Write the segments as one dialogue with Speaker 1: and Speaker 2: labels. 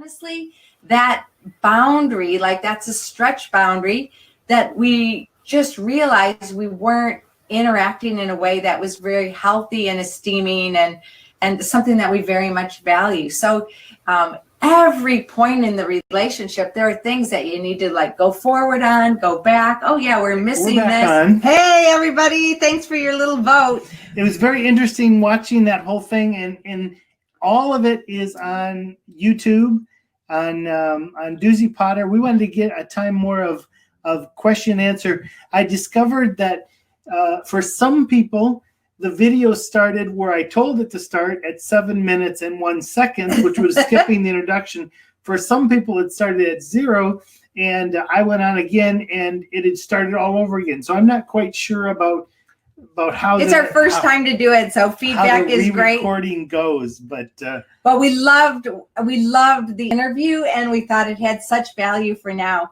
Speaker 1: honestly, that boundary, like that's a stretch boundary that we just realized we weren't interacting in a way that was very healthy and esteeming and something that we very much value. So every point in the relationship, there are things that you need to like go forward on, go back. Oh yeah, we're missing this. Hey everybody, thanks for your little vote.
Speaker 2: It was very interesting watching that whole thing, and all of it is on YouTube, on Duzie Potter. We wanted to get a time more of question and answer. I discovered that for some people, the video started where I told it to start at 7 minutes and 1 second, which was skipping the introduction. For some people, it started at 0, and I went on again, and it had started all over again. So I'm not quite sure about how
Speaker 1: it's our first time to do it, so feedback is great.
Speaker 2: Recording goes, but
Speaker 1: we loved the interview, and we thought it had such value for now.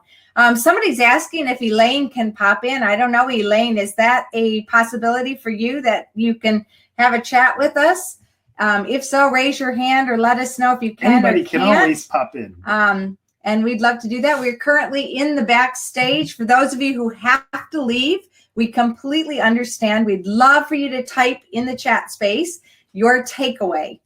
Speaker 1: Somebody's asking if Elaine can pop in. I don't know, Elaine, is that a possibility for you that you can have a chat with us? If so, raise your hand or let us know if you can.
Speaker 2: Anybody can always pop in.
Speaker 1: And we'd love to do that. We're currently in the backstage. For those of you who have to leave, we completely understand. We'd love for you to type in the chat space your takeaway.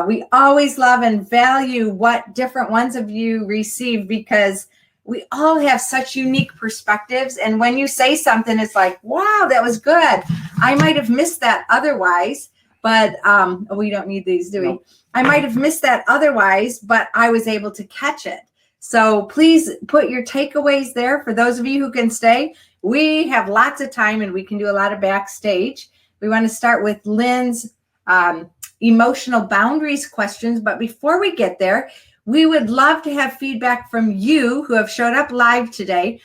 Speaker 1: We always love and value what different ones of you receive, because we all have such unique perspectives. And when you say something, it's like, wow, that was good. I might have missed that otherwise, but we don't need these, do we? Nope. I might have missed that otherwise, but I was able to catch it. So please put your takeaways there. For those of you who can stay, we have lots of time and we can do a lot of backstage. We want to start with Lynn's emotional boundaries questions. But before we get there, we would love to have feedback from you who have showed up live today.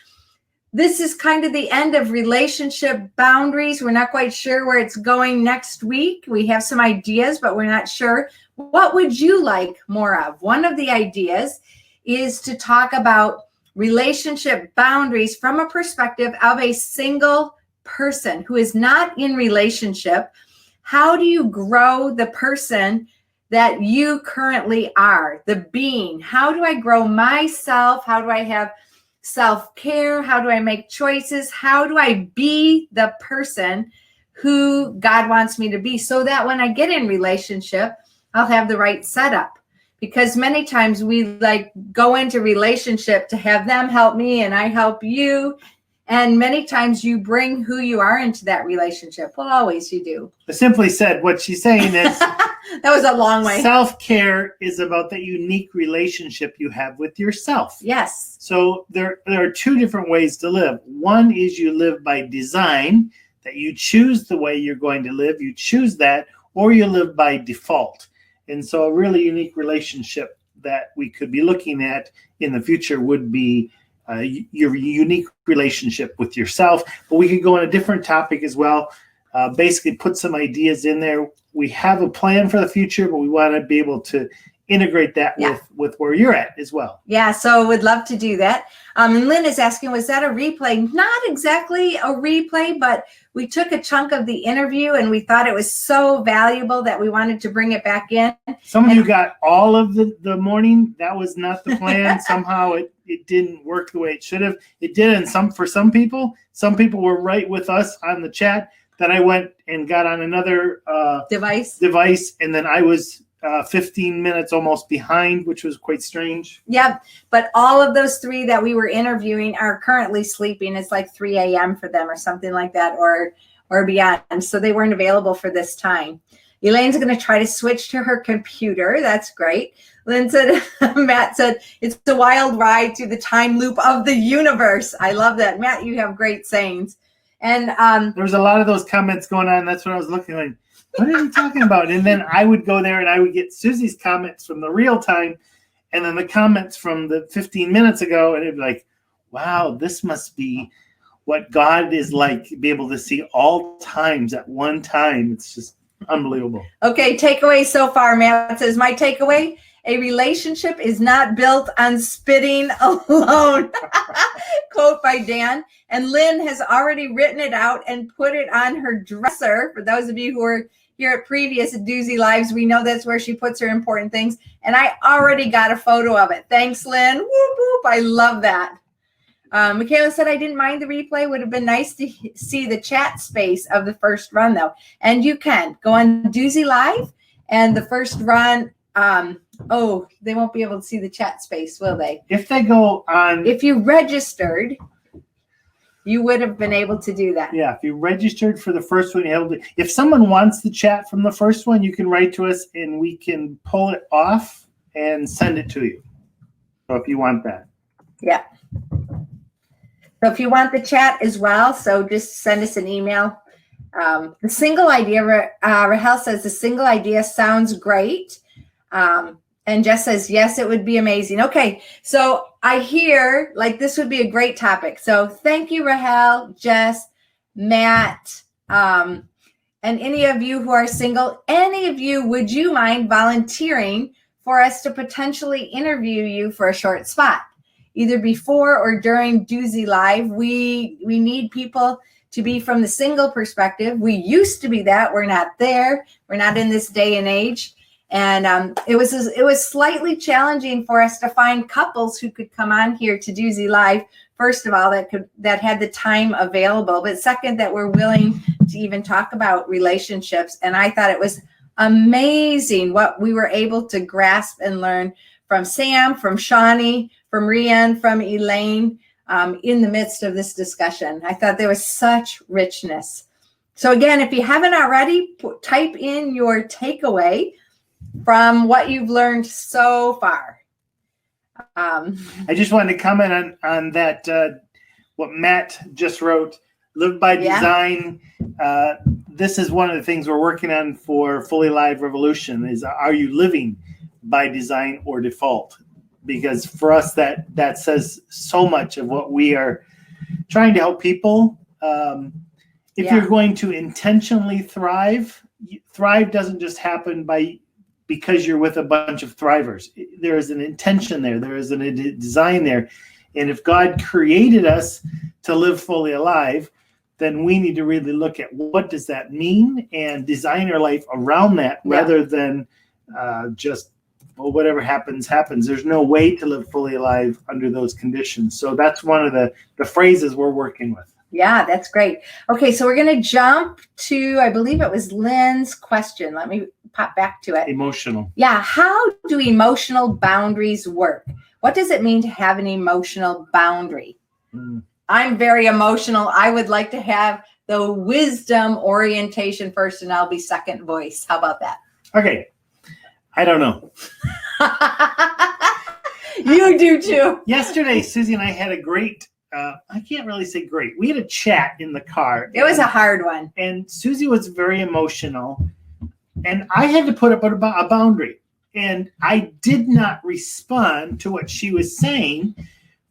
Speaker 1: This is kind of the end of relationship boundaries. We're not quite sure where it's going next week. We have some ideas, but we're not sure. What would you like more of? One of the ideas is to talk about relationship boundaries from a perspective of a single person who is not in relationship. How do you grow the person that you currently are, the being? How do I grow myself? How do I have self-care? How do I make choices? How do I be the person who God wants me to be, so that when I get in relationship, I'll have the right setup? Because many times we like go into relationship to have them help me and I help you. And many times you bring who you are into that relationship. Well, always you do.
Speaker 2: Simply said, what she's saying is
Speaker 1: that was a long way.
Speaker 2: Self-care is about the unique relationship you have with yourself.
Speaker 1: Yes.
Speaker 2: So there are two different ways to live. One is you live by design, that you choose the way you're going to live. You choose that, or you live by default. And so a really unique relationship that we could be looking at in the future would be your unique relationship with yourself. But we could go on a different topic as well. Basically put some ideas in there. We have a plan for the future, but we want to be able to integrate that with where you're at as well.
Speaker 1: Yeah, so we'd love to do that. And Lynn is asking, was that a replay? Not exactly a replay, but we took a chunk of the interview and we thought it was so valuable that we wanted to bring it back in.
Speaker 2: Some of you got all of the morning. That was not the plan. Somehow it didn't work the way it should have. It did, and for some people were right with us on the chat. Then I went and got on another device, and then I was 15 minutes almost behind, which was quite strange.
Speaker 1: Yeah, but all of those three that we were interviewing are currently sleeping. It's like 3 a.m. for them or something like that, or beyond. So they weren't available for this time. Elaine's going to try to switch to her computer. That's great. Lynn said, Matt said, it's a wild ride through the time loop of the universe. I love that. Matt, you have great sayings. And
Speaker 2: there was a lot of those comments going on. That's what I was looking like. What are you talking about? And then I would go there and I would get Susie's comments from the real time, and then the comments from the 15 minutes ago, and it'd be like, wow, this must be what God is like, be able to see all times at one time. It's just unbelievable.
Speaker 1: Okay, takeaway so far, Matt says, my takeaway, a relationship is not built on spitting alone. Quote by Dan. And Lynn has already written it out and put it on her dresser. For those of you who are here at previous Duzie Lives. We know that's where she puts her important things. And I already got a photo of it. Thanks, Lynn. Whoop, whoop. I love that. Michaela said, I didn't mind the replay. Would have been nice to see the chat space of the first run, though. And you can go on Duzie Live, and the first run, they won't be able to see the chat space, will they?
Speaker 2: If they go on...
Speaker 1: If you registered, you would have been able to do that.
Speaker 2: Yeah, if you registered for the first one, if someone wants the chat from the first one, you can write to us, and we can pull it off and send it to you. So if you want that.
Speaker 1: Yeah. So if you want the chat as well, so just send us an email. The single idea, Rahel says, the single idea sounds great. And Jess says, yes, it would be amazing. Okay, so I hear like this would be a great topic. So thank you, Rahel, Jess, Matt, and any of you who are single, any of you, would you mind volunteering for us to potentially interview you for a short spot? Either before or during Duzie Live. We need people to be from the single perspective. We used to be that. We're not there. We're not in this day and age. And it was slightly challenging for us to find couples who could come on here to Duzie Live. First of all, that had the time available, but second, that were willing to even talk about relationships. And I thought it was amazing what we were able to grasp and learn from Sam, from Shawnee, from Rian, from Elaine, in the midst of this discussion. I thought there was such richness. So again, if you haven't already, type in your takeaway from what you've learned so far.
Speaker 2: I just wanted to comment on that, what Matt just wrote, Live by Design. This is one of the things we're working on for Fully Live Revolution is, are you living by design or default? Because for us, that says so much of what we are trying to help people. If you're going to intentionally thrive doesn't just happen because you're with a bunch of thrivers. There is an intention there. There is a design there. And if God created us to live fully alive, then we need to really look at what does that mean and design our life around that rather than just, well, whatever happens, happens. There's no way to live fully alive under those conditions. So that's one of the phrases we're working with.
Speaker 1: Yeah, that's great. Okay, so we're going to jump to, I believe it was Lynn's question. Let me pop back to it.
Speaker 2: Emotional.
Speaker 1: Yeah, how do emotional boundaries work? What does it mean to have an emotional boundary? I'm very emotional. I would like to have the wisdom orientation first, and I'll be second voice. How about that?
Speaker 2: Okay. I don't know.
Speaker 1: You do too.
Speaker 2: Yesterday, Susie and I had a great, I can't really say great. We had a chat in the car.
Speaker 1: It was a hard one.
Speaker 2: And Susie was very emotional. And I had to put up a boundary. And I did not respond to what she was saying,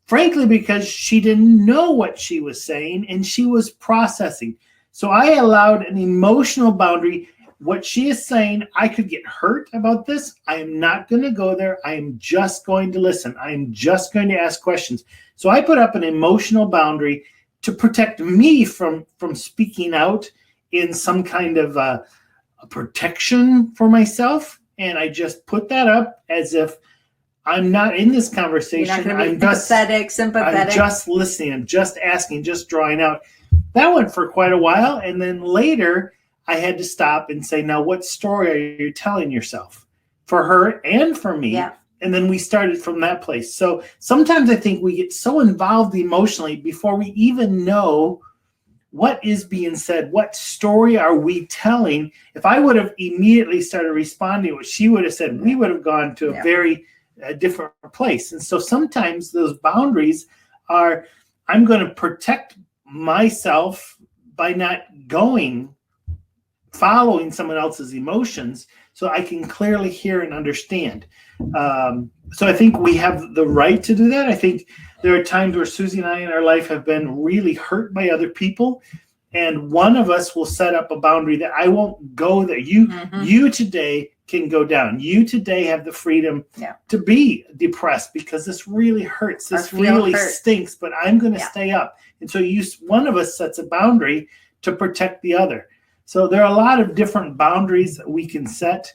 Speaker 2: frankly, because she didn't know what she was saying and she was processing. So I allowed an emotional boundary. What she is saying, I could get hurt about this. I am not going to go there. I am just going to listen. I am just going to ask questions. So I put up an emotional boundary to protect me from speaking out in some kind of a protection for myself. And I just put that up as if I'm not in this conversation.
Speaker 1: I'm sympathetic.
Speaker 2: I'm just listening. I'm just asking, just drawing out. That went for quite a while. And then later, I had to stop and say, now, what story are you telling yourself for her and for me?
Speaker 1: Yeah.
Speaker 2: And then we started from that place. So sometimes I think we get so involved emotionally before we even know what is being said. What story are we telling? If I would have immediately started responding to what she would have said, we would have gone to a very different place. And so sometimes those boundaries are, I'm going to protect myself by not following someone else's emotions so I can clearly hear and understand. So I think we have the right to do that. I think there are times where Susie and I in our life have been really hurt by other people. And one of us will set up a boundary that I won't go there. You today can go down. You today have the freedom to be depressed because this really hurts. This really stinks, but I'm going to stay up. And so one of us sets a boundary to protect the other. So there are a lot of different boundaries that we can set.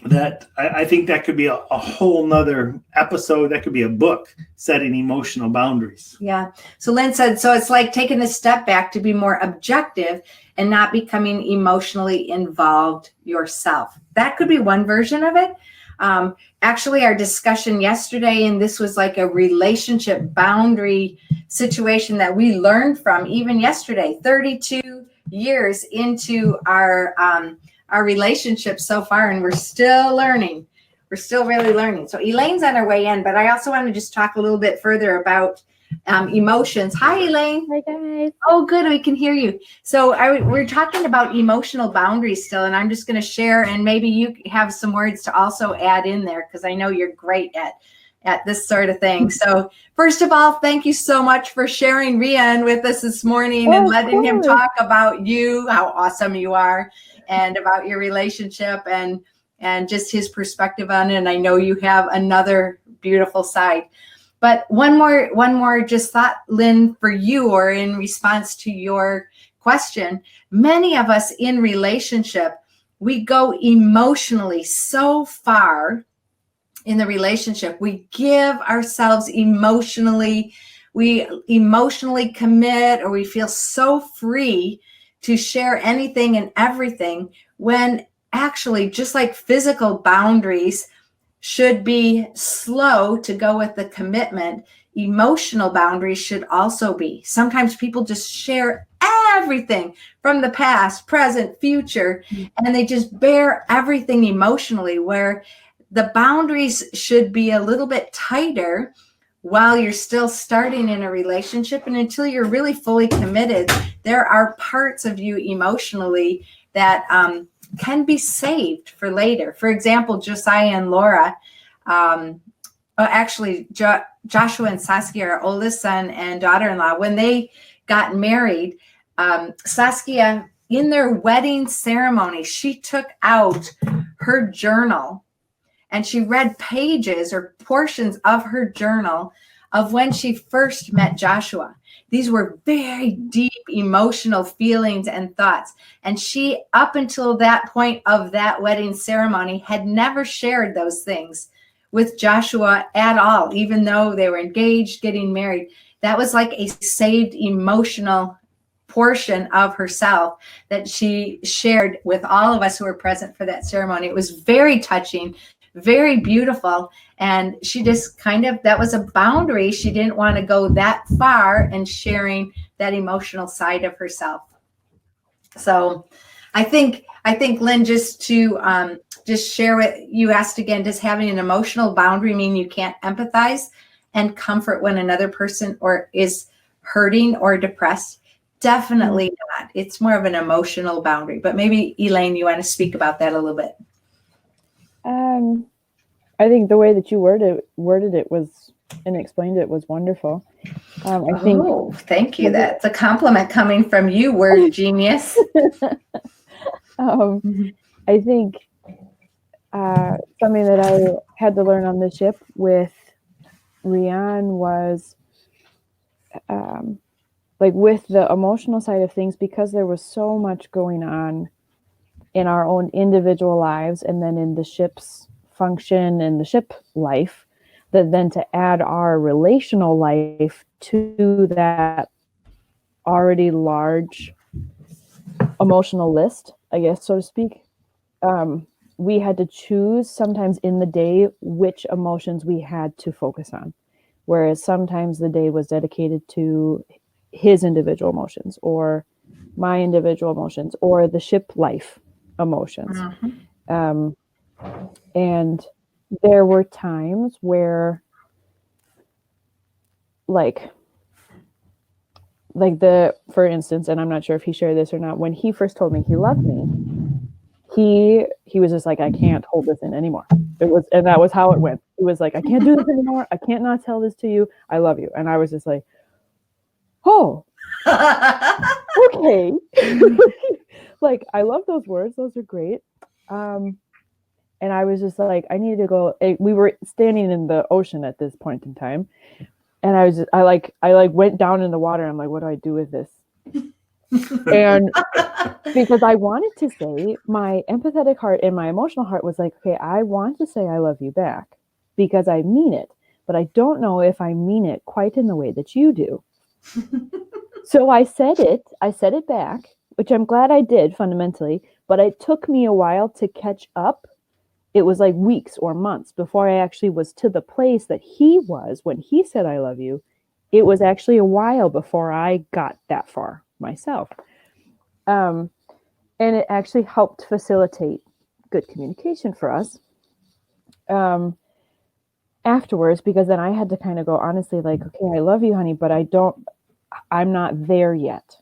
Speaker 2: That I think that could be a whole nother episode. That could be a book, setting emotional boundaries.
Speaker 1: Yeah. So Lynn said, so it's like taking a step back to be more objective and not becoming emotionally involved yourself. That could be one version of it. Actually, our discussion yesterday, and this was like a relationship boundary situation that we learned from even yesterday, 32 years into our relationship so far, and we're still learning. We're still really learning. So Elaine's on her way in, but I also want to just talk a little bit further about emotions. Hi, Elaine.
Speaker 3: Hi, guys.
Speaker 1: Oh, good. We can hear you. So we're talking about emotional boundaries still, and I'm just going to share, and maybe you have some words to also add in there, because I know you're great at this sort of thing. So first of all, thank you so much for sharing Rian with us this morning and letting him talk about you, how awesome you are, and about your relationship and just his perspective on it. And I know you have another beautiful side. But one more just thought, Lynn, for you, or in response to your question. Many of us in relationship, we go emotionally so far in the relationship. We give ourselves emotionally, we emotionally commit, or we feel so free to share anything and everything, when actually, just like physical boundaries should be slow to go with the commitment, emotional boundaries should also be. Sometimes people just share everything from the past, present, future, and they just bear everything emotionally, where the boundaries should be a little bit tighter while you're still starting in a relationship. And until you're really fully committed, there are parts of you emotionally that can be saved for later. For example, Josiah and Laura, Joshua and Saskia, our oldest son and daughter-in-law, when they got married, Saskia, in their wedding ceremony, she took out her journal and she read pages or portions of her journal of when she first met Joshua. These were very deep emotional feelings and thoughts. And she, up until that point of that wedding ceremony, had never shared those things with Joshua at all, even though they were engaged, getting married. That was like a saved emotional portion of herself that she shared with all of us who were present for that ceremony. It was very touching, very beautiful. And she just that was a boundary. She didn't want to go that far in sharing that emotional side of herself. So I think, Lynn, just to just share what you asked again, does having an emotional boundary mean you can't empathize and comfort when another person or is hurting or depressed? Definitely not. It's more of an emotional boundary. But maybe, Elaine, you want to speak about that a little bit?
Speaker 3: I think the way that you worded it was and explained it was wonderful.
Speaker 1: Thank you. That's a compliment coming from you, word genius.
Speaker 3: I think something that I had to learn on the ship with Rian was like with the emotional side of things, because there was so much going on in our own individual lives and then in the ship's function and the ship life, that then to add our relational life to that already large emotional list, I guess, so to speak, we had to choose sometimes in the day which emotions we had to focus on. Whereas sometimes the day was dedicated to his individual emotions or my individual emotions or the ship life emotions. And there were times where for instance, and I'm not sure if he shared this or not, when he first told me he loved me, he was just like, I can't hold this in anymore. And that was how it went. It was like, I can't do this anymore. I can't not tell this to you. I love you. And I was just like, oh, okay. Like, I love those words. Those are great. And I was just like, I needed to go. We were standing in the ocean at this point in time. And I went down in the water. And I'm like, what do I do with this? And because I wanted to say, my empathetic heart and my emotional heart was like, okay, I want to say I love you back because I mean it, but I don't know if I mean it quite in the way that you do. So I said it back, which I'm glad I did fundamentally, but it took me a while to catch up. It was like weeks or months before I actually was to the place that he was when he said, I love you. It was actually a while before I got that far myself. And it actually helped facilitate good communication for us afterwards, because then I had to kind of go honestly, like, okay, I love you, honey, but I'm not there yet.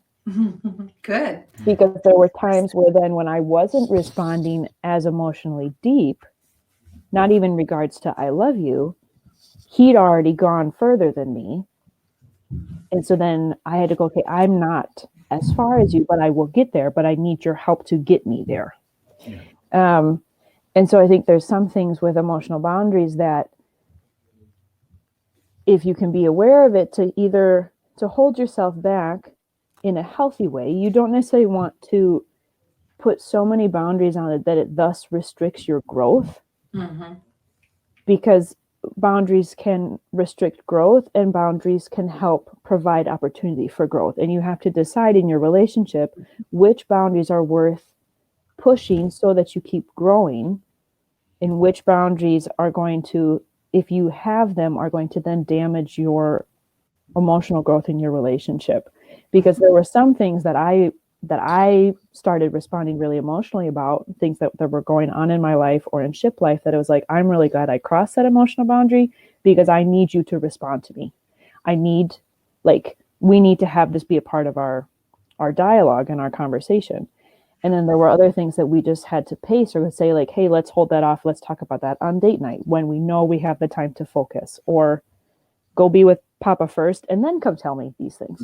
Speaker 1: Good.
Speaker 3: Because there were times where then when I wasn't responding as emotionally deep, not even regards to I love you, he'd already gone further than me. And so then I had to go, okay, I'm not as far as you, but I will get there, but I need your help to get me there. Yeah. And so I think there's some things with emotional boundaries that if you can be aware of it, to hold yourself back in a healthy way. You don't necessarily want to put so many boundaries on it that it thus restricts your growth, because boundaries can restrict growth and boundaries can help provide opportunity for growth. And you have to decide in your relationship which boundaries are worth pushing so that you keep growing, and which boundaries are going to, if you have them, are going to then damage your emotional growth in your relationship. Because there were some things that I started responding really emotionally about, things that were going on in my life or in ship life, that it was like, I'm really glad I crossed that emotional boundary because I need you to respond to me. We need to have this be a part of our dialogue and our conversation. And then there were other things that we just had to pace or say like, hey, let's hold that off. Let's talk about that on date night when we know we have the time to focus, or go be with Papa first and then come tell me these things.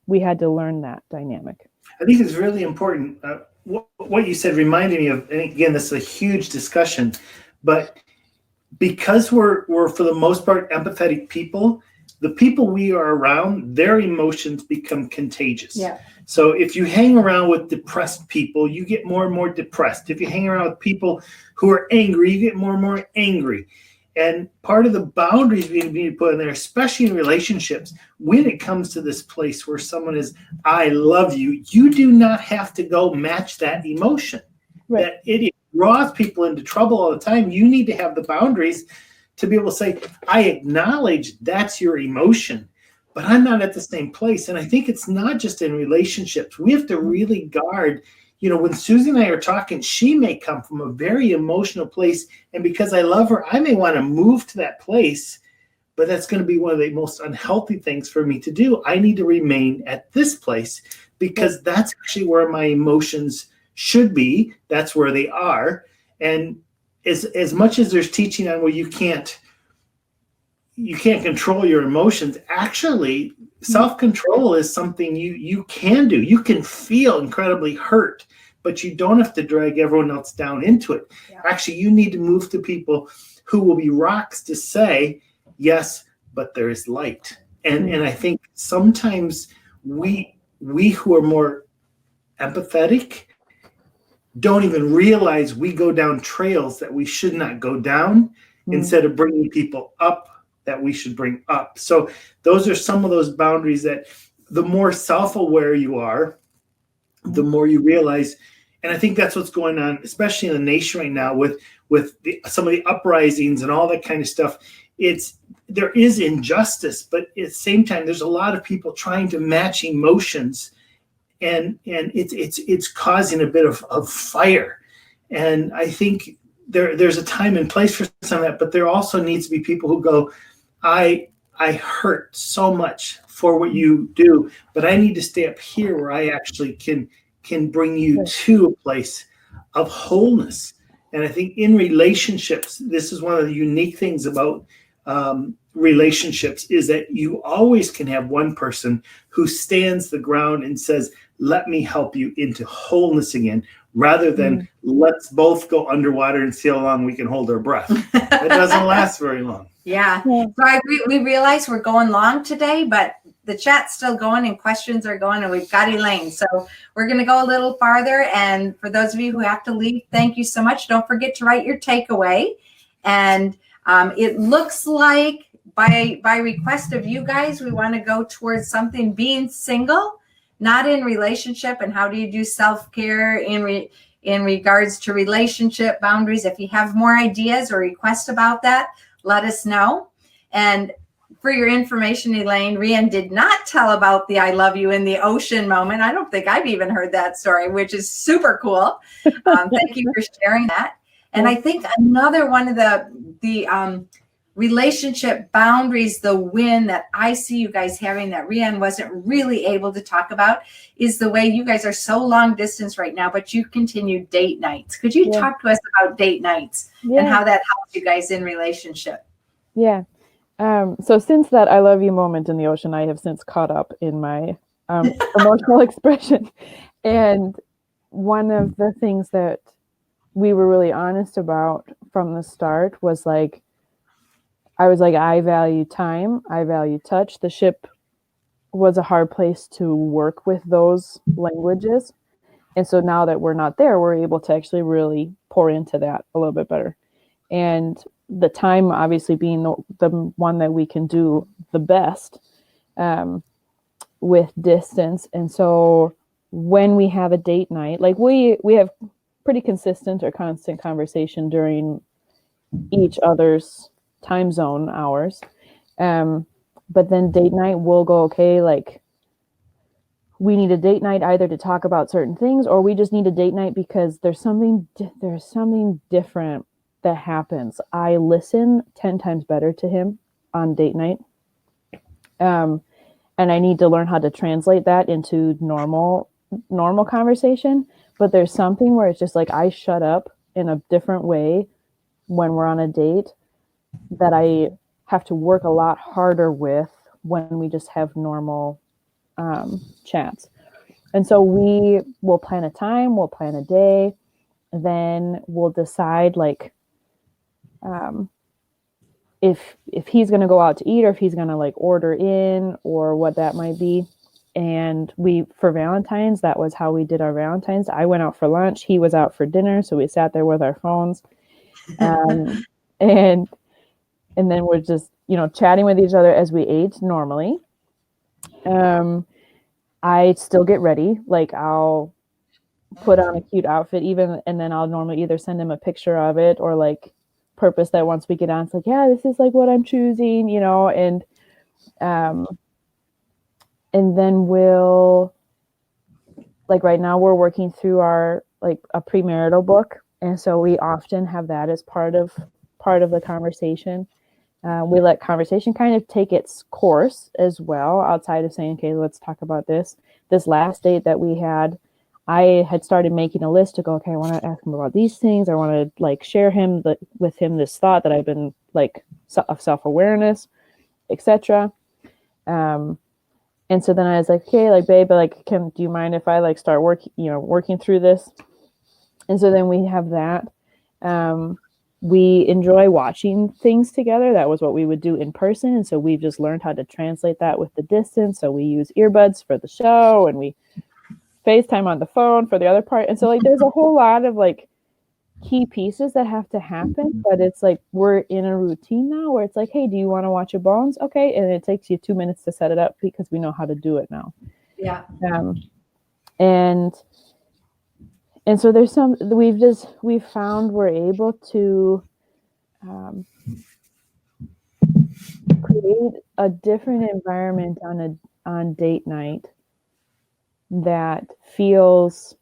Speaker 3: We had to learn that dynamic.
Speaker 2: I think it's really important. What you said reminded me of, and again, this is a huge discussion, but because we're for the most part empathetic people, the people we are around, their emotions become contagious.
Speaker 1: Yeah.
Speaker 2: So if you hang around with depressed people, you get more and more depressed. If you hang around with people who are angry, you get more and more angry. And part of the boundaries we need to put in there, especially in relationships, when it comes to this place where someone is, I love you, you do not have to go match that emotion. Right. That it draws people into trouble all the time. You need to have the boundaries to be able to say, I acknowledge that's your emotion, but I'm not at the same place. And I think it's not just in relationships. We have to really guard. When Susie and I are talking, she may come from a very emotional place. And because I love her, I may want to move to that place, but that's going to be one of the most unhealthy things for me to do. I need to remain at this place because that's actually where my emotions should be. That's where they are. And as much as there's teaching on where you can't control your emotions, actually self-control is something you can do. You can feel incredibly hurt, but you don't have to drag everyone else down into it. Yeah. Actually, you need to move to people who will be rocks to say, yes, but there is light. And I think sometimes we who are more empathetic don't even realize we go down trails that we should not go down instead of bringing people up that we should bring up. So those are some of those boundaries that the more self-aware you are, the more you realize. And I think that's what's going on, especially in the nation right now with some of the uprisings and all that kind of stuff. There is injustice, but at the same time, there's a lot of people trying to match emotions, and it's causing a bit of fire. And I think there's a time and place for some of that, but there also needs to be people who go, I hurt so much for what you do, but I need to stay up here where I actually can bring you to a place of wholeness. And I think in relationships, this is one of the unique things about relationships, is that you always can have one person who stands the ground and says, let me help you into wholeness again, rather than let's both go underwater and see how long we can hold our breath. It doesn't last very long.
Speaker 1: Yeah. So I agree. We realize we're going long today, but the chat's still going and questions are going, and we've got Elaine. So we're going to go a little farther. And for those of you who have to leave, thank you so much. Don't forget to write your takeaway. And it looks like by request of you guys, we want to go towards something being single, not in relationship. And how do you do self-care in regards to relationship boundaries? If you have more ideas or requests about that, let us know. And for your information, Elaine, Rian did not tell about the I love you in the ocean moment. I don't think I've even heard that story, which is super cool. Thank you for sharing that. And I think another one of the relationship boundaries, the win that I see you guys having that Rian wasn't really able to talk about, is the way you guys are so long distance right now, but you continue date nights. Could you talk to us about date nights and how that helps you guys in relationship?
Speaker 3: Yeah. So since that I love you moment in the ocean, I have since caught up in my emotional expression. And one of the things that we were really honest about from the start was like, I was like, I value time, I value touch. The ship was a hard place to work with those languages. And so now that we're not there, we're able to actually really pour into that a little bit better. And the time obviously being the one that we can do the best with distance. And so when we have a date night, like we have pretty consistent or constant conversation during each other's time zone hours. But then date night will go, okay, like we need a date night either to talk about certain things, or we just need a date night because there's something different that happens. I listen 10 times better to him on date night. And I need to learn how to translate that into normal conversation. But there's something where it's just like I shut up in a different way when we're on a date that I have to work a lot harder with when we just have normal chats. And so we will plan a time, we'll plan a day, then we'll decide like if he's going to go out to eat or if he's going to like order in or what that might be. And for Valentine's, that was how we did our Valentine's. I went out for lunch. He was out for dinner. So we sat there with our phones. And then we're just, chatting with each other as we ate normally. I still get ready. Like I'll put on a cute outfit and then I'll normally either send him a picture of it or like purpose that once we get on, it's like, yeah, this is like what I'm choosing, and then we'll, like right now we're working through our, like a premarital book. And so we often have that as part of the conversation. We let conversation kind of take its course as well, outside of saying, okay, let's talk about this. This last date that we had, I had started making a list to go, okay, I want to ask him about these things. I want to like share with him this thought that I've been like of self-awareness, etc. And so then I was like, okay, like, babe, like, do you mind if I like start working through this? And so then we have that. We enjoy watching things together. That was what we would do in person. And so we've just learned how to translate that with the distance. So we use earbuds for the show and we FaceTime on the phone for the other part. And so like, there's a whole lot of like key pieces that have to happen, but it's like, we're in a routine now where it's like, hey, do you want to watch your bones? Okay. And it takes you 2 minutes to set it up because we know how to do it now.
Speaker 1: Yeah.
Speaker 3: And so there's we've found we're able to create a different environment on date night that feels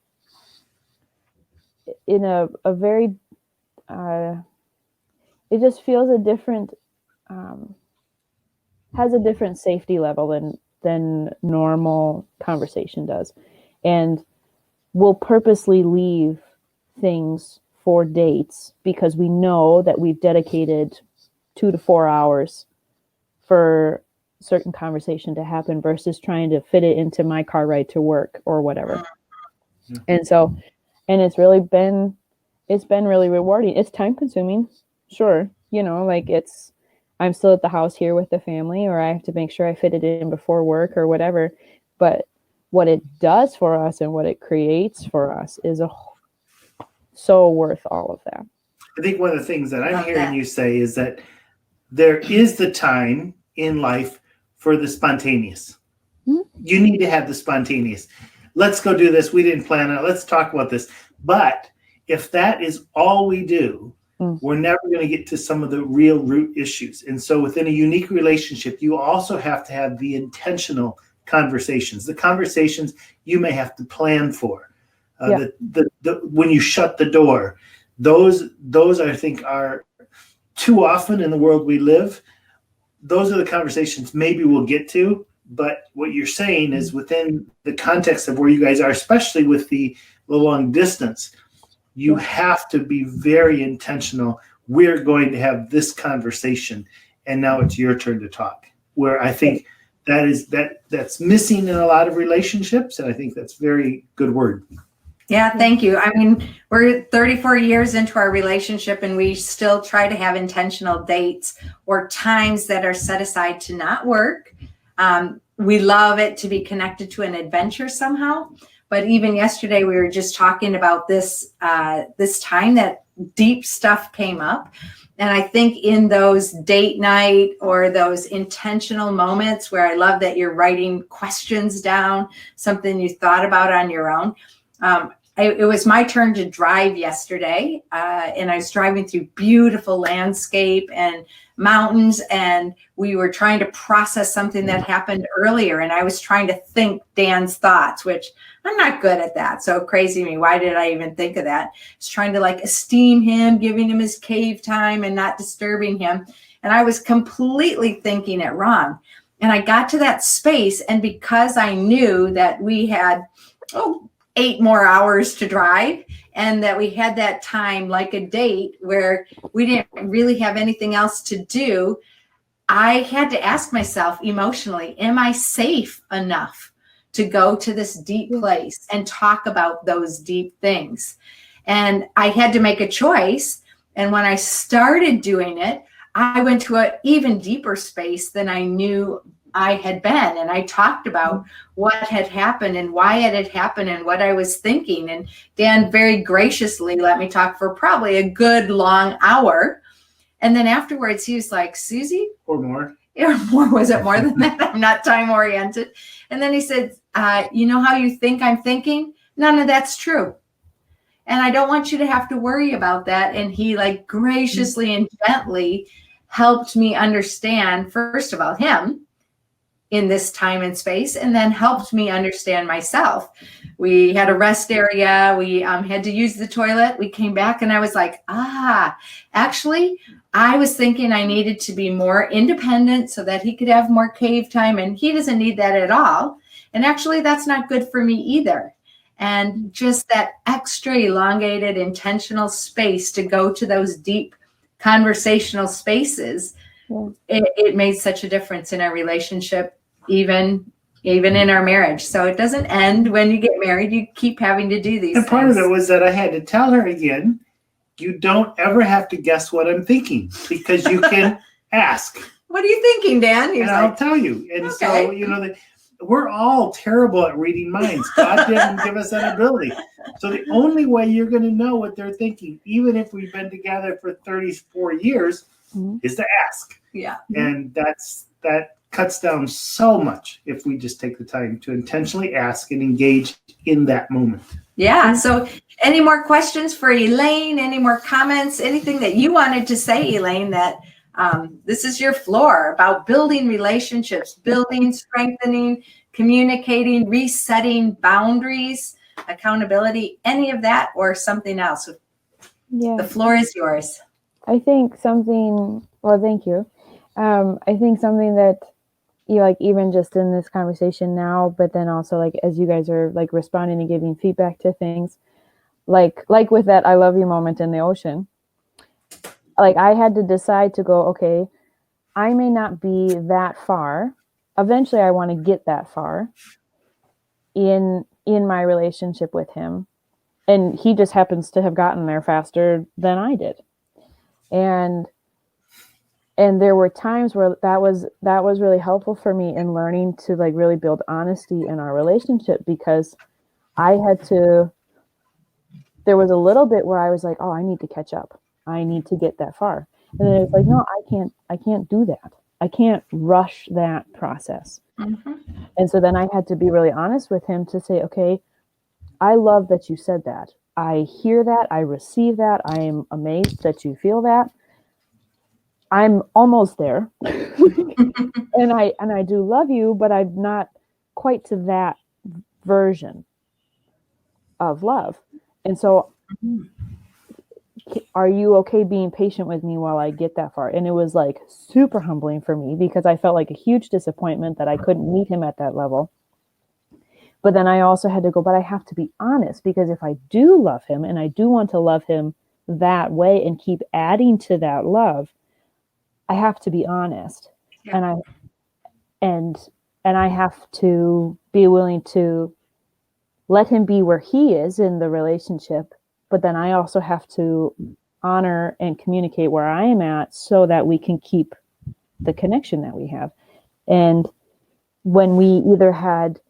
Speaker 3: in a very it just feels a different has a different safety level than normal conversation does. And we'll purposely leave things for dates because we know that we've dedicated 2 to 4 hours for certain conversation to happen versus trying to fit it into my car ride to work or whatever. And so, and it's been really rewarding. It's time consuming. Sure. Like I'm still at the house here with the family, or I have to make sure I fit it in before work or whatever. But what it does for us and what it creates for us is so worth all of that.
Speaker 2: I think one of the things that I'm
Speaker 1: Love
Speaker 2: hearing
Speaker 1: that.
Speaker 2: you say is that there is the time in life for the spontaneous.
Speaker 3: Mhm.
Speaker 2: You need to have the spontaneous. Let's go do this. We didn't plan it. Let's talk about this. But if that is all we do, we're never going to get to some of the real root issues. And so within a unique relationship, you also have to have the intentional conversations, the conversations you may have to plan for. When you shut the door, those I think are too often in the world we live. Those are the conversations maybe we'll get to, but what you're saying is within the context of where you guys are, especially with the long distance, you have to be very intentional. We're going to have this conversation, and now it's your turn to talk. Where I think that's missing in a lot of relationships, and I think that's very good word.
Speaker 1: Yeah, thank you. I mean, we're 34 years into our relationship and we still try to have intentional dates or times that are set aside to not work. We love it to be connected to an adventure somehow. But even yesterday, we were just talking about this time that deep stuff came up. And I think in those date night or those intentional moments where I love that you're writing questions down, something you thought about on your own. It was my turn to drive yesterday, and I was driving through beautiful landscape and mountains, and we were trying to process something that happened earlier, and I was trying to think Dan's thoughts, which I'm not good at that. So crazy me. Why did I even think of that? I was trying to like esteem him, giving him his cave time and not disturbing him. And I was completely thinking it wrong. And I got to that space, and because I knew that we had, 8 more hours to drive and that we had that time like a date where we didn't really have anything else to do, I had to ask myself emotionally, am I safe enough to go to this deep place and talk about those deep things? And I had to make a choice. And when I started doing it, I went to an even deeper space than I knew I had been. And I talked about what had happened and why it had happened and what I was thinking. And Dan very graciously let me talk for probably a good long hour. And then afterwards, he was like, Susie?
Speaker 2: Or more.
Speaker 1: Was it more than that? I'm not time oriented. And then he said, you know how you think I'm thinking? None of that's true. And I don't want you to have to worry about that. And he like graciously and gently helped me understand, first of all, him in this time and space, and then helped me understand myself. We had a rest area. We had to use the toilet. We came back and I was like, actually, I was thinking I needed to be more independent so that he could have more cave time, and he doesn't need that at all. And actually, that's not good for me either. And just that extra elongated, intentional space to go to those deep conversational spaces, it made such a difference in our relationship, even in our marriage. So it doesn't end when you get married. You keep having to do these
Speaker 2: And part
Speaker 1: things.
Speaker 2: of it was that I had to tell her again, you don't ever have to guess what I'm thinking, because you can ask.
Speaker 1: What are you thinking, Dan? He's
Speaker 2: And
Speaker 1: like,
Speaker 2: I'll tell you. And
Speaker 1: okay.
Speaker 2: so, we're all terrible at reading minds. God didn't give us that ability. So the only way you're going to know what they're thinking, even if we've been together for 34 years, is to ask.
Speaker 1: Yeah.
Speaker 2: And that cuts down so much if we just take the time to intentionally ask and engage in that moment.
Speaker 1: Yeah. So any more questions for Elaine? Any more comments? Anything that you wanted to say, Elaine, that this is your floor about building relationships, building, strengthening, communicating, resetting boundaries, accountability, any of that or something else?
Speaker 3: Yeah.
Speaker 1: The floor is yours.
Speaker 3: I think something, well, thank you. I think something that even just in this conversation now, but then also like as you guys are like responding and giving feedback to things, like with that I love you moment in the ocean, like I had to decide to go, okay, I may not be that far. Eventually I want to get that far in my relationship with him. And he just happens to have gotten there faster than I did. And And there were times where that was really helpful for me in learning to like really build honesty in our relationship, because I had to, there was a little bit where I was like, oh, I need to catch up. I need to get that far. And then it's like, no, I can't do that. I can't rush that process.
Speaker 1: Mm-hmm.
Speaker 3: And so then I had to be really honest with him to say, okay, I love that you said that. I hear that. I receive that. I am amazed that you feel that. I'm almost there. and I do love you, but I'm not quite to that version of love. And so are you okay being patient with me while I get that far? And it was like super humbling for me, because I felt like a huge disappointment that I couldn't meet him at that level. But then I also had to go, but I have to be honest, because if I do love him and I do want to love him that way and keep adding to that love, I have to be honest. Yeah. And I have to be willing to let him be where he is in the relationship. But then I also have to honor and communicate where I am at, so that we can keep the connection that we have. And when we either had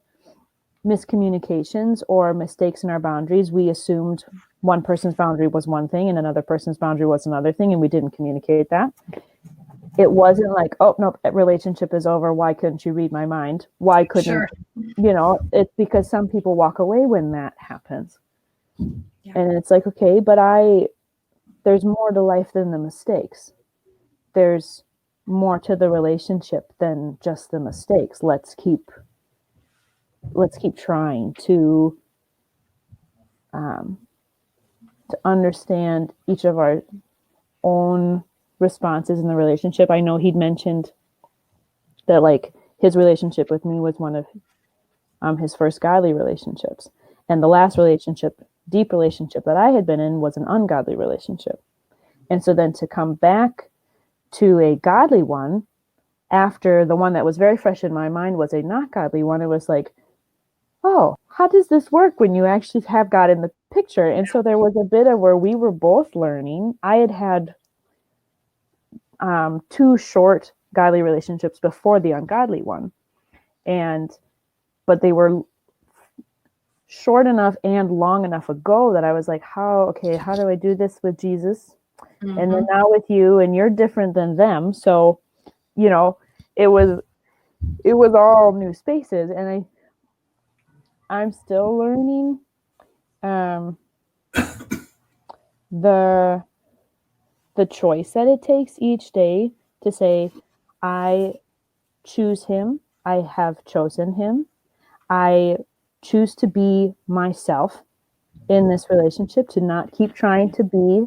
Speaker 3: miscommunications or mistakes in our boundaries, we assumed one person's boundary was one thing and another person's boundary was another thing, and we didn't communicate that. It wasn't like, oh, no, relationship is over. Why couldn't you read my mind? Why couldn't, it's because some people walk away when that happens. Yeah. And it's like, okay, but there's more to life than the mistakes. There's more to the relationship than just the mistakes. Let's keep trying to understand each of our own responses in the relationship. I know he'd mentioned that like his relationship with me was one of his first godly relationships, and the last deep relationship that I had been in was an ungodly relationship. And so then to come back to a godly one after the one that was very fresh in my mind was a not godly one, it was like, oh, how does this work when you actually have God in the picture? And so there was a bit of where we were both learning. I had 2 short godly relationships before the ungodly one. But they were short enough and long enough ago that I was like, how do I do this with Jesus? Mm-hmm. And then now with you, and you're different than them. So, it was all new spaces, and I'm still learning the choice that it takes each day to say, I choose him. I have chosen him. I choose to be myself in this relationship, to not keep trying to be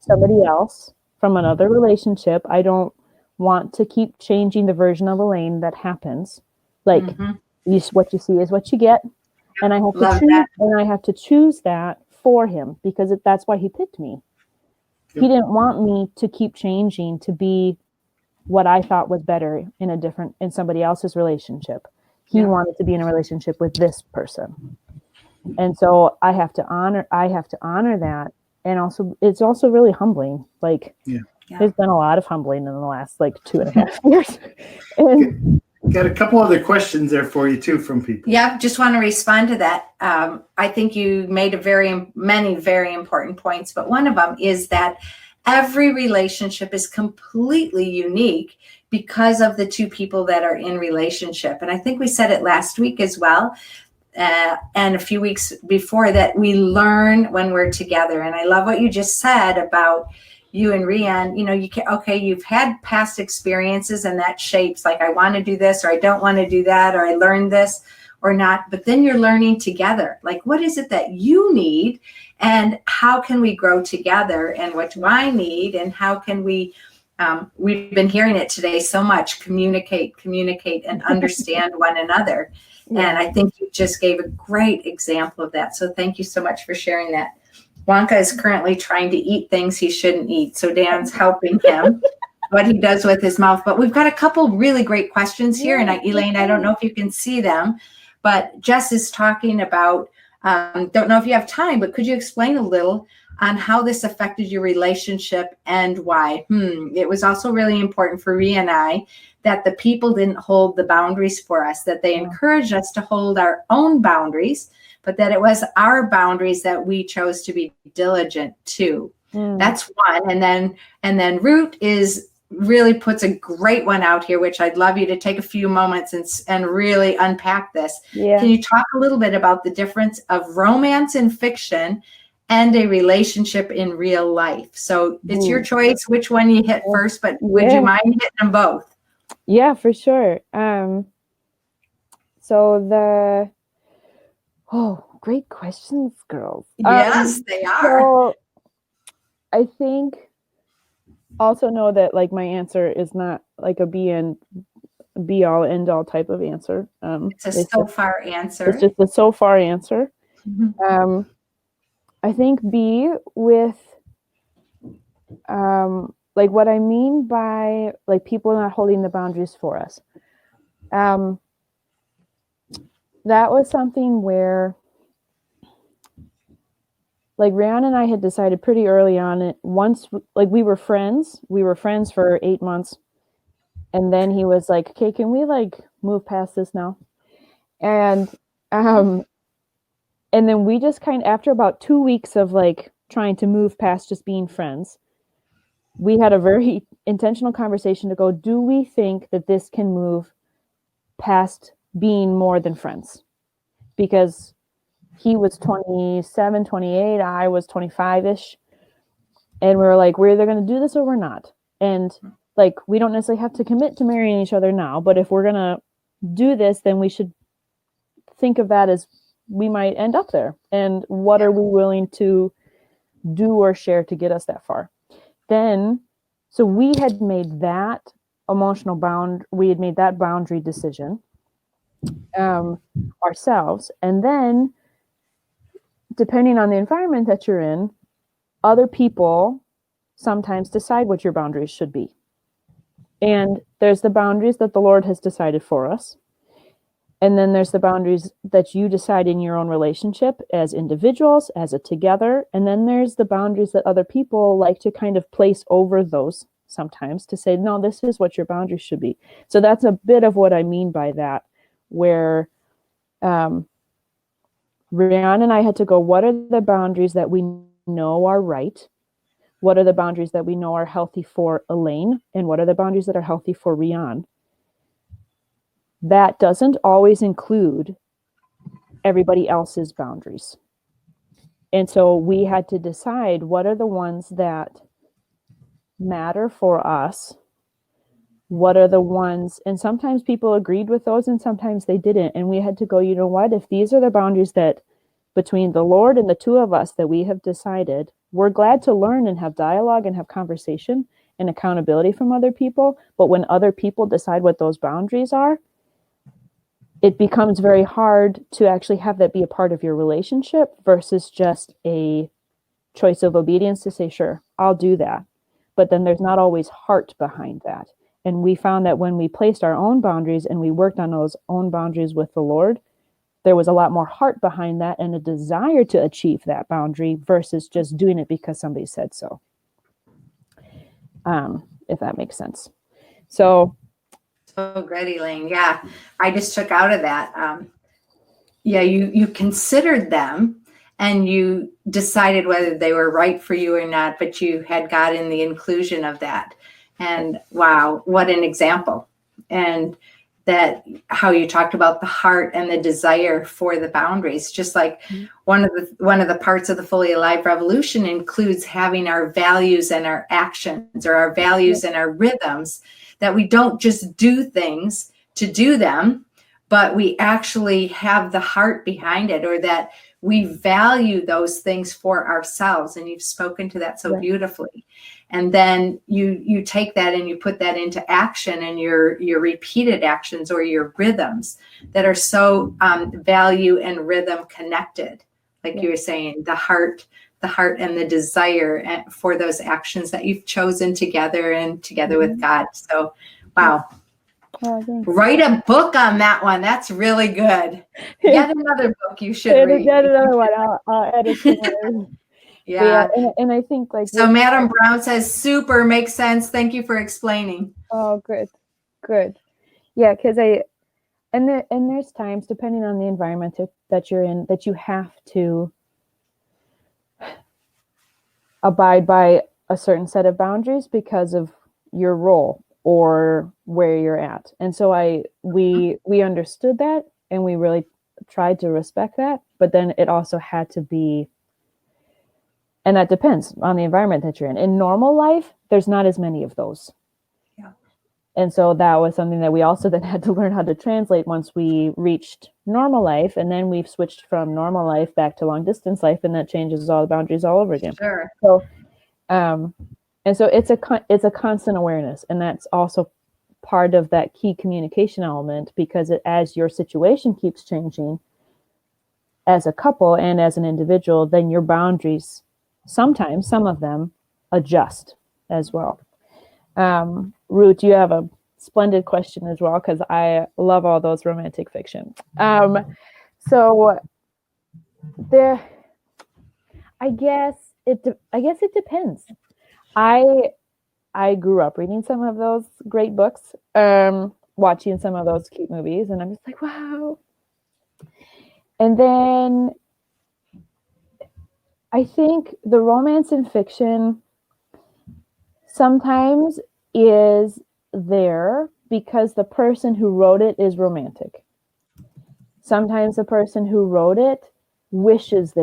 Speaker 3: somebody else from another relationship. I don't want to keep changing the version of Elaine that happens. Like, what you see is what you get. And I have to choose that for him, because that's why he picked me. He didn't want me to keep changing to be what I thought was better in somebody else's relationship. He wanted to be in a relationship with this person. And so I have to honor that. And also, it's also really humbling. Like, there's been a lot of humbling in the last 2.5 years. And
Speaker 2: got a couple other questions there for you too from people.
Speaker 1: Yeah, just want to respond to that. I think you made many very important points, but one of them is that every relationship is completely unique because of the 2 people that are in relationship. And I think we said it last week as well, and a few weeks before that, we learn when we're together. And I love what you just said about you and Rian. You've had past experiences, and that shapes, like, I want to do this, or I don't want to do that, or I learned this or not. But then you're learning together. Like, what is it that you need, and how can we grow together, and what do I need, and how can we, we've been hearing it today so much, communicate, and understand one another. Yeah. And I think you just gave a great example of that. So thank you so much for sharing that. Wonka is currently trying to eat things he shouldn't eat. So Dan's helping him what he does with his mouth. But we've got a couple really great questions here. And Elaine, I don't know if you can see them, but Jess is talking about, don't know if you have time, but could you explain a little on how this affected your relationship and why. It was also really important for Rhea and I that the people didn't hold the boundaries for us, that they encouraged us to hold our own boundaries, but that it was our boundaries that we chose to be diligent to. That's one. And then Root really puts a great one out here, which I'd love you to take a few moments and really unpack this.
Speaker 3: Yeah.
Speaker 1: Can you talk a little bit about the difference of romance in fiction and a relationship in real life? So it's your choice which one you hit first, but would you mind hitting them both?
Speaker 3: Yeah, for sure. Great questions, girls.
Speaker 1: Yes, they are.
Speaker 3: So I think also know that like my answer is not like a be all end all type of answer.
Speaker 1: It's a so far answer.
Speaker 3: It's just a so far answer. I think B with like what I mean by like people not holding the boundaries for us. That was something where like Ryan and I had decided pretty early on it once, like we were friends for 8 months. And then he was like, okay, can we like move past this now? And then we just kind of, after about 2 weeks of like trying to move past just being friends, we had a very intentional conversation to go, do we think that this can move past being more than friends? Because he was 27, 28, I was 25-ish. And we were like, we're either going to do this or we're not. And like, we don't necessarily have to commit to marrying each other now, but if we're going to do this, then we should think of that as we might end up there. And what are we willing to do or share to get us that far? Then, so we had made that we had made that boundary decision ourselves. And then, depending on the environment that you're in, other people sometimes decide what your boundaries should be. And there's the boundaries that the Lord has decided for us. And then there's the boundaries that you decide in your own relationship as individuals, as a together. And then there's the boundaries that other people like to kind of place over those sometimes to say, no, this is what your boundaries should be. So that's a bit of what I mean by that, where Rihanna and I had to go, what are the boundaries that we know are right? What are the boundaries that we know are healthy for Elaine? And what are the boundaries that are healthy for Rian? That doesn't always include everybody else's boundaries. And so we had to decide what are the ones that matter for us. What are the ones, and sometimes people agreed with those and sometimes they didn't. And we had to go, you know what, if these are the boundaries that between the Lord and the two of us that we have decided, we're glad to learn and have dialogue and have conversation and accountability from other people. But when other people decide what those boundaries are, it becomes very hard to actually have that be a part of your relationship versus just a choice of obedience to say, sure, I'll do that. But then there's not always heart behind that. And we found that when we placed our own boundaries and we worked on those own boundaries with the Lord, there was a lot more heart behind that and a desire to achieve that boundary versus just doing it because somebody said so. If that makes sense. So
Speaker 1: great, Elaine. Yeah, I just took out of that. You considered them and you decided whether they were right for you or not, but you had God in the inclusion of that. And wow, what an example. And that how you talked about the heart and the desire for the boundaries, just like one of the parts of the Fully Alive Revolution includes having our values and our actions, or our values and our rhythms, that we don't just do things to do them, but we actually have the heart behind it, or that we value those things for ourselves. And you've spoken to that so beautifully. And then you take that and you put that into action, and your repeated actions or your rhythms that are so value and rhythm connected, like you were saying, the heart and the desire for those actions that you've chosen together and together with God. So, wow. Write a book on that one. That's really good. Get another book. You should read.
Speaker 3: Get another one. I'll edit it. But yeah,
Speaker 1: Yeah.
Speaker 3: and I think like
Speaker 1: So Madam Brown says, super, makes sense. Thank you for explaining.
Speaker 3: oh, good. Yeah, because there's times, depending on the environment that you're in, that you have to abide by a certain set of boundaries because of your role or where you're at. And so we understood that, and we really tried to respect that. But then it also had to be, and that depends on the environment that you're in. In normal life, there's not as many of those. And so that was something that we also then had to learn how to translate once we reached normal life. And then we've switched from normal life back to long distance life, and that changes all the boundaries all over again.
Speaker 1: Sure.
Speaker 3: So, and so it's a constant awareness. And that's also part of that key communication element, because as your situation keeps changing as a couple and as an individual, then your boundaries, sometimes, some of them, adjust as well. Ruth, you have a splendid question as well, because I love all those romantic fiction. So there, I guess it depends. I grew up reading some of those great books, watching some of those cute movies, and I'm just like, wow. And then I think the romance in fiction sometimes is there because the person who wrote it is romantic. Sometimes the person who wrote it wishes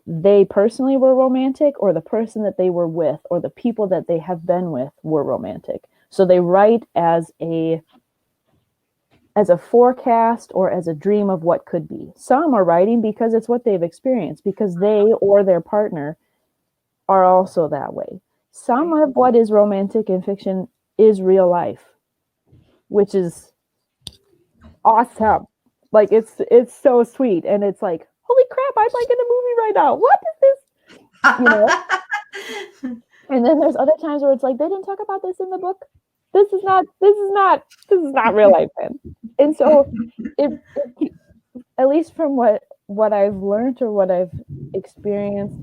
Speaker 3: they personally were romantic, or the person that they were with, or the people that they have been with were romantic. So they write as a forecast or as a dream of what could be. Some are writing because it's what they've experienced, because they or their partner are also that way. Some of what is romantic in fiction is real life, which is awesome. Like it's so sweet, and it's like, holy crap, I'm like in a movie right now. What is this? You know? And then there's other times where it's like, they didn't talk about this in the book. This is not real life, man. And so it at least from what I've learned or what I've experienced,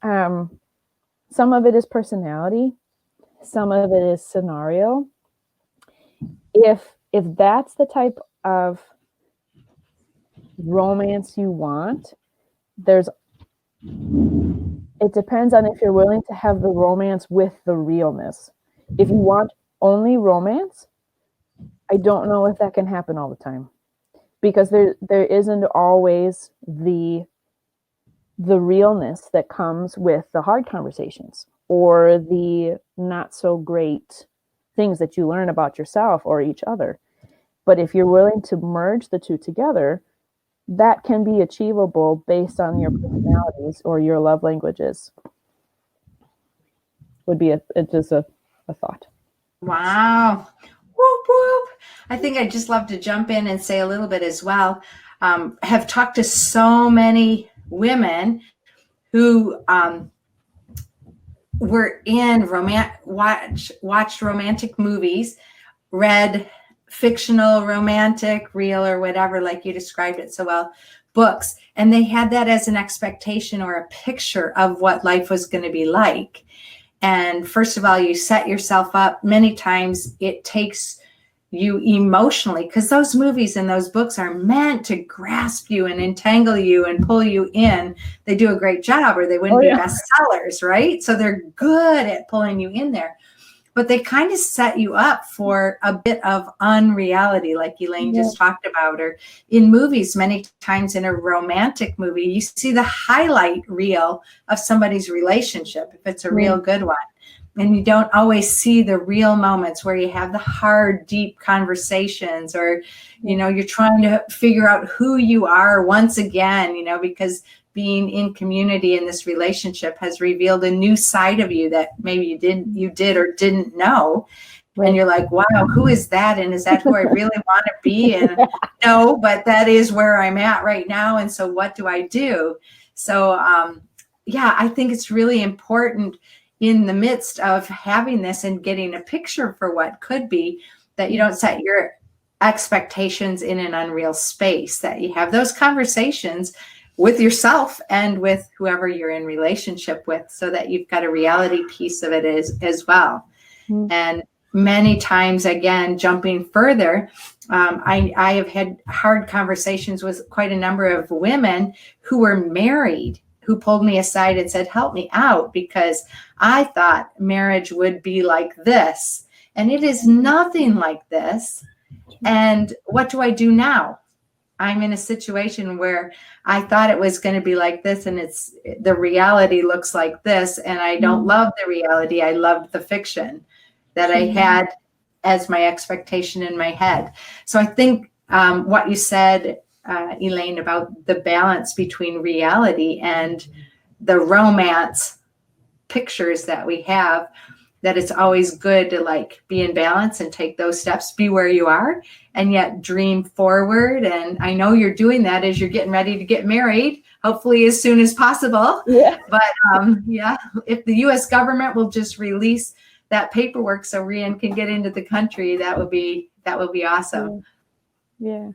Speaker 3: some of it is personality, some of it is scenario. If that's the type of romance you want, it depends on if you're willing to have the romance with the realness. If you want only romance, I don't know if that can happen all the time, because there isn't always the realness that comes with the hard conversations or the not so great things that you learn about yourself or each other. But if you're willing to merge the two together, that can be achievable based on your personalities or your love languages. Would be just a thought.
Speaker 1: Wow. Whoop, whoop. I think I'd just love to jump in and say a little bit as well. Have talked to so many women who were in watched romantic movies, read fictional, romantic, real, or whatever, like you described it so well, books, and they had that as an expectation or a picture of what life was going to be like. And first of all, you set yourself up. Many times it takes you emotionally, because those movies and those books are meant to grasp you and entangle you and pull you in. They do a great job, or they wouldn't be bestsellers, right? So they're good at pulling you in there. But they kind of set you up for a bit of unreality, like Elaine just talked about. Or in movies, many times in a romantic movie, you see the highlight reel of somebody's relationship, if it's a real good one. And you don't always see the real moments where you have the hard, deep conversations, or, you know, you're trying to figure out who you are once again, you know, because being in community in this relationship has revealed a new side of you that maybe you did or didn't know. Right. And you're like, wow, who is that? And is that who I really want to be? And no, but that is where I'm at right now. And so what do I do? So, I think it's really important in the midst of having this and getting a picture for what could be, that you don't set your expectations in an unreal space, that you have those conversations with yourself and with whoever you're in relationship with, so that you've got a reality piece of it as well.
Speaker 3: Mm.
Speaker 1: And many times, again, jumping further, I have had hard conversations with quite a number of women who were married, who pulled me aside and said, help me out, because I thought marriage would be like this, and it is nothing like this. And what do I do now? I'm in a situation where I thought it was going to be like this, and the reality looks like this. And I don't love the reality. I loved the fiction that I had as my expectation in my head. So I think what you said, Elaine, about the balance between reality and the romance pictures that we have, that it's always good to like be in balance and take those steps, be where you are, and yet dream forward. And I know you're doing that as you're getting ready to get married, hopefully as soon as possible.
Speaker 3: Yeah.
Speaker 1: But yeah, if the U.S. government will just release that paperwork so Rian can get into the country, that would be awesome.
Speaker 3: Yeah,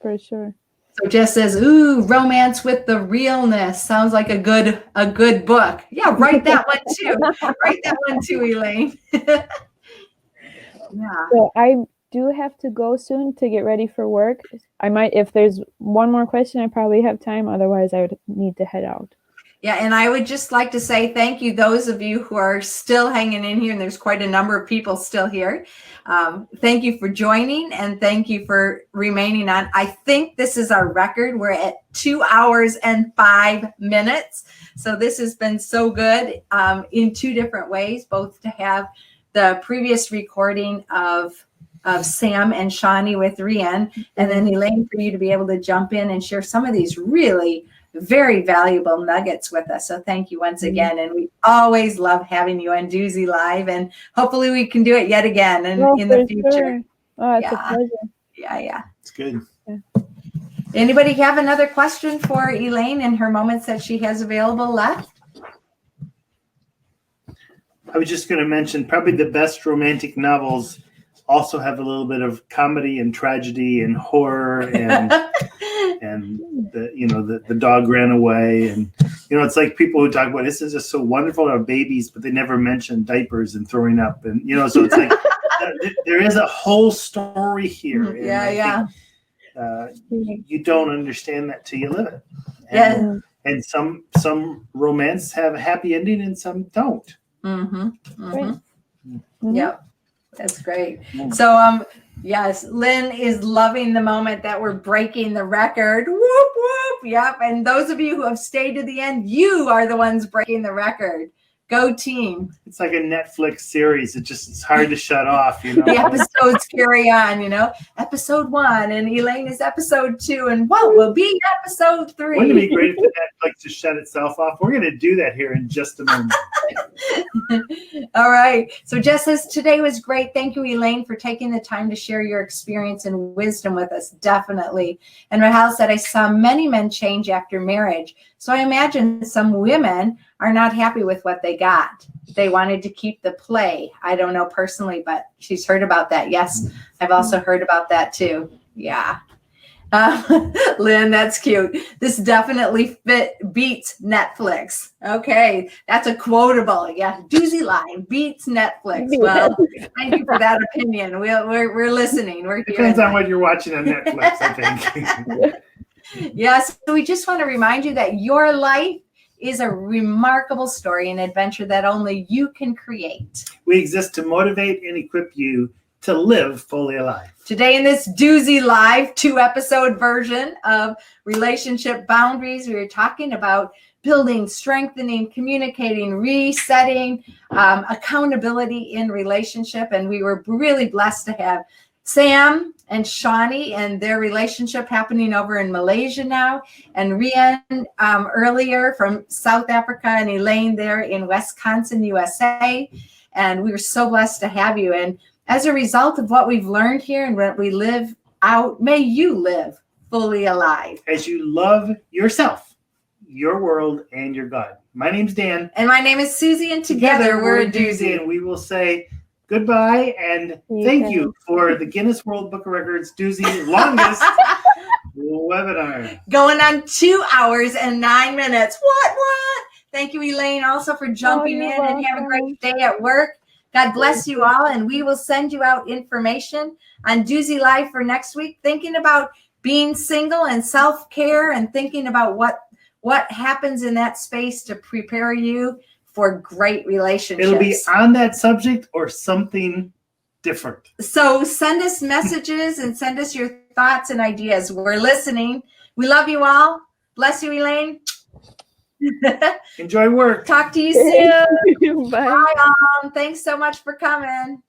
Speaker 3: for sure.
Speaker 1: So Jess says, ooh, romance with the realness. Sounds like a good book. Yeah, write that one too. Write that one too, Elaine. Yeah.
Speaker 3: So I do have to go soon to get ready for work. I might, if there's one more question, I probably have time. Otherwise, I would need to head out.
Speaker 1: Yeah, and I would just like to say thank you, those of you who are still hanging in here, and there's quite a number of people still here. Thank you for joining, and thank you for remaining on. I think this is our record. We're at 2 hours and 5 minutes. So this has been so good in 2 different ways, both to have the previous recording of Sam and Shawnee with Rian, and then Elaine, for you to be able to jump in and share some of these really very valuable nuggets with us. So thank you once again. And we always love having you on Duzie Live, and hopefully we can do it yet again in the future.
Speaker 3: Sure. Oh, it's a pleasure.
Speaker 1: Yeah.
Speaker 2: It's good.
Speaker 3: Yeah.
Speaker 1: Anybody have another question for Elaine in her moments that she has available left?
Speaker 2: I was just going to mention probably the best romantic novels also have a little bit of comedy and tragedy and horror and and the dog ran away, and it's like people who talk about this is just so wonderful about babies, but they never mention diapers and throwing up, and so it's like there is a whole story here. And I think, you don't understand that till you live it. And some romance have a happy ending and some don't.
Speaker 3: Right.
Speaker 1: Yep. That's great. So, yes, Lynn is loving the moment that we're breaking the record. Whoop, whoop. Yep. And those of you who have stayed to the end, you are the ones breaking the record. Go team.
Speaker 2: It's like a Netflix series. It's hard to shut off,
Speaker 1: The episodes carry on, episode 1, and Elaine is episode 2, and what will be episode 3?
Speaker 2: Wouldn't it be great for Netflix to shut itself off? We're going to do that here in just a moment.
Speaker 1: All right. So Jess says, today was great. Thank you, Elaine, for taking the time to share your experience and wisdom with us. Definitely. And Rahel said, I saw many men change after marriage. So I imagine some women are not happy with what they got. They wanted to keep the play. I don't know personally, but she's heard about that. Yes, I've also heard about that too. Yeah. Lynn, that's cute. This definitely beats Netflix. Okay, that's a quotable. Yeah, Duzie line beats Netflix. Well, thank you for that opinion. We're listening. We're
Speaker 2: depends on what you're watching on Netflix, I think.
Speaker 1: Yes, so we just want to remind you that your life is a remarkable story and adventure that only you can create.
Speaker 2: We exist to motivate and equip you to live fully alive.
Speaker 1: Today in this Duzie Live 2-episode version of Relationship Boundaries, we are talking about building, strengthening, communicating, resetting, accountability in relationship. And we were really blessed to have Sam and Shawnee and their relationship happening over in Malaysia now, and Rian earlier from South Africa, and Elaine there in Wisconsin, USA. And we were so blessed to have you. And as a result of what we've learned here and what we live out, may you live fully alive.
Speaker 2: As you love yourself, your world, and your God. My name's Dan.
Speaker 1: And my name is Susie, and together we're a Duzie.
Speaker 2: And we will say goodbye and thank you for the Guinness World Book of Records Duzie longest webinar.
Speaker 1: Going on 2 hours and 9 minutes. What? Thank you, Elaine, also for jumping
Speaker 3: you're
Speaker 1: in, and have a
Speaker 3: welcome.
Speaker 1: great day at work. God bless you all, and we will send you out information on Duzie Live for next week, thinking about being single and self-care and thinking about what happens in that space to prepare you for great relationships.
Speaker 2: It'll be on that subject or something different.
Speaker 1: So send us messages and send us your thoughts and ideas. We're listening. We love you all. Bless you, Elaine.
Speaker 2: Enjoy work.
Speaker 1: Talk to you soon.
Speaker 3: Bye.
Speaker 1: Bye, Thanks so much for coming.